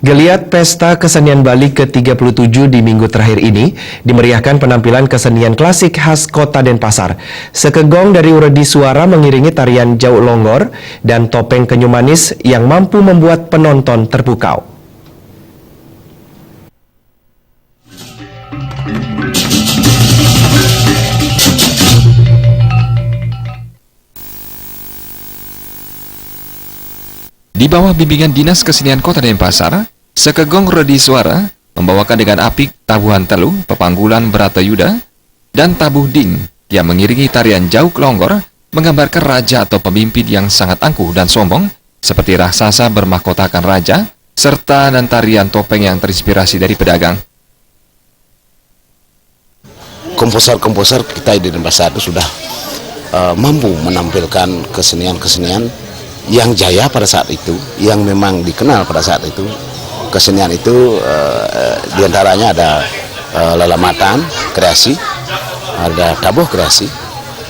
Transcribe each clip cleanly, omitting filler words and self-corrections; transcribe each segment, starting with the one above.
Geliat Pesta Kesenian Bali ke-37 di minggu terakhir ini dimeriahkan penampilan kesenian klasik khas Kota Denpasar. Sekegong dari uredi suara mengiringi tarian Jau Longgor dan topeng Kenyu Manis yang mampu membuat penonton terpukau. Di bawah bimbingan Dinas Kesenian Kota Denpasar, Sekegong Redi Suara membawakan dengan apik tabuhan telu, pepanggulan Bratayuda, dan tabuh ding yang mengiringi tarian Jau Longgor menggambarkan raja atau pemimpin yang sangat angkuh dan sombong, seperti raksasa bermahkotakan raja, serta dan tarian topeng yang terinspirasi dari pedagang. Komposer-komposer kita di Denpasar itu sudah mampu menampilkan kesenian-kesenian yang jaya pada saat itu, yang memang dikenal pada saat itu. Kesenian itu diantaranya ada lelamatan kreasi, ada tabuh kreasi,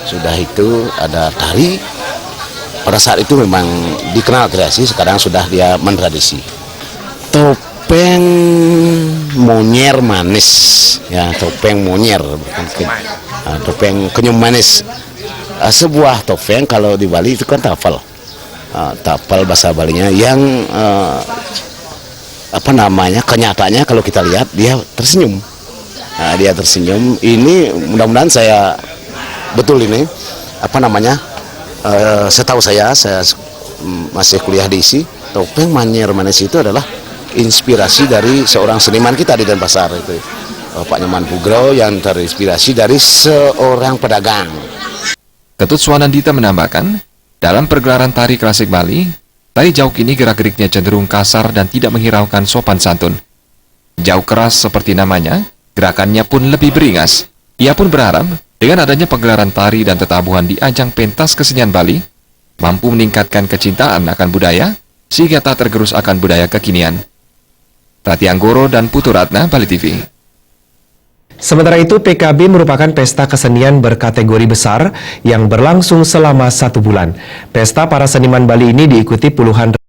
sudah itu ada tari. Pada saat itu memang dikenal kreasi, sekarang sudah dia mentradisi. Topeng Monyer Manis, ya, topeng Monyer, bukan topeng Kenyu Manis. Sebuah topeng kalau di Bali itu kan tapal. Tapal bahasa Balinya yang kenyataannya kalau kita lihat dia tersenyum. Dia tersenyum. Ini mudah-mudahan saya betul ini setahu saya masih kuliah di ISI, topeng Monyer Manis itu adalah inspirasi dari seorang seniman kita di Denpasar itu, Pak Nyoman Pugro, yang terinspirasi dari seorang pedagang. Ketut Swanandita menambahkan, dalam pergelaran tari klasik Bali, tari Jau kini gerak-geriknya cenderung kasar dan tidak menghiraukan sopan santun. Jau keras seperti namanya, gerakannya pun lebih beringas. Ia pun berharap dengan adanya pegelaran tari dan tetabuhan di ajang pentas kesenian Bali, mampu meningkatkan kecintaan akan budaya, sehingga tak tergerus akan budaya kekinian. Rati Anggoro dan Putu Ratna, Bali TV. Sementara itu, PKB merupakan pesta kesenian berkategori besar yang berlangsung selama 1 bulan. Pesta para seniman Bali ini diikuti puluhan